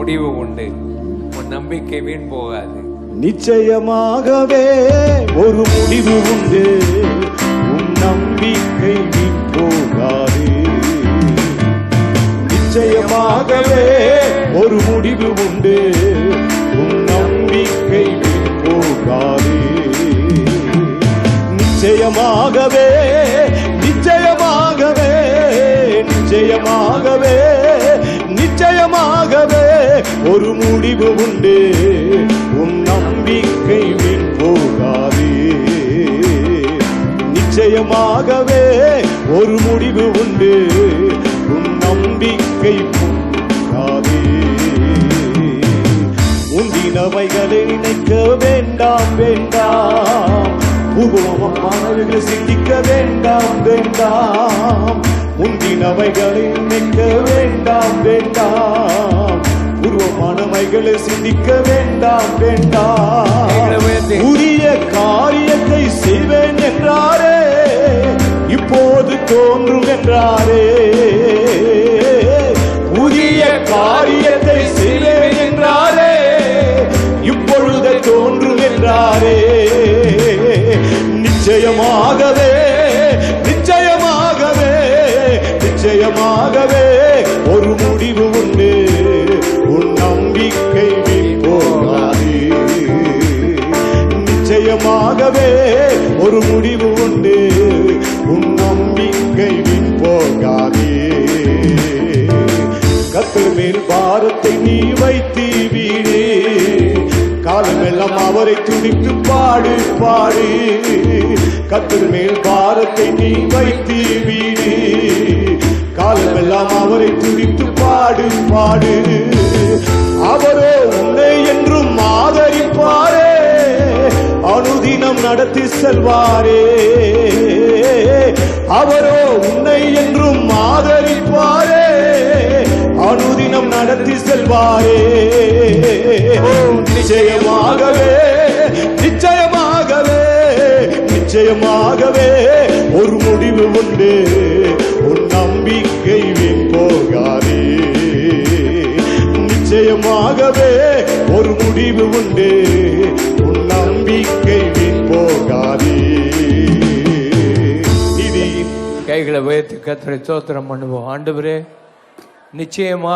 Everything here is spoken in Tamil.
முடிவு உண்டு. உன் நம்பிக்கை வீண் போகாது. நிச்சயமாகவே ஒரு முடிவு உண்டு, உன் நம்பிக்கை வீண் போகாது. நிச்சயமாகவே ஒரு முடிவு உண்டு, உன் நம்பிக்கை வீண் போகாது. நிச்சயமாகவே நிச்சயமாகவே நிச்சயமாகவே நிச்சயமாகவே ஒரு முடிவு உண்டு, உன் நம்பிக்கை வீண் போகாது. நிச்சயமாகவே ஒரு முடிவு உண்டு, உன் நம்பிக்கை போகாது. முந்தினவைகளை நினைக்க வேண்டாம் வேண்டாம், பூர்வமானவைகளை சிந்திக்க வேண்டாம் வேண்டாம். முந்தினவைகளை நினைக்க வேண்டாம் வேண்டாம், பூர்வமானவைகளை சிந்திக்க வேண்டாம் வேண்டாம். உரிய காரியத்தை செய்வேன் என்றாரே, இப்போது தோன்றும் என்றாரே. உரிய காரியத்தை செய்வேன் என்றாரே, இப்பொழுது தோன்றும் என்றாரே. நிச்சயமாகவே நிச்சயமாகவே நிச்சயமாகவே ஒரு முடிவு உண்டு, உன் நம்பிக்கை வீண் போகாது. நிச்சயமாகவே ஒரு முடிவு உண்டு, உன் நம்பிக்கை வீண் போகாது. கர்த்தர் மேல் பாரத்தை நீ வைத்து வீடு, காலமெல்லாம் அவரை துதித்து பாடு பாடு. கர்த்தர் மேல் பாரத்தை நீ வைத்து வீடு, காலமெல்லாம் அவரை துதித்து பாடு பாடு. அவரோ உன்னை என்றும் ஆதரிப்பாரே, அனுதினம் நடத்தி செல்வாரே. அவரோ உன்னை என்றும் ஆதரிப்பாரே, அனுதினம் நடத்தி செல்வாரே. நிச்சயமாகவே நிச்சயமாகவே நிச்சயமாகவே ஒரு முடிவு உண்டு, உன் நம்பிக்கை வீண் போகாது. நிச்சயமாகவே ஒரு முடிவு உண்டு, உன் நம்பிக்கை வீண் போகாது. கைகளை உயர்த்தி கர்த்தரை ஸ்தோத்திரம் பண்ணுவோம். ஆண்டவரே, நிச்சயமா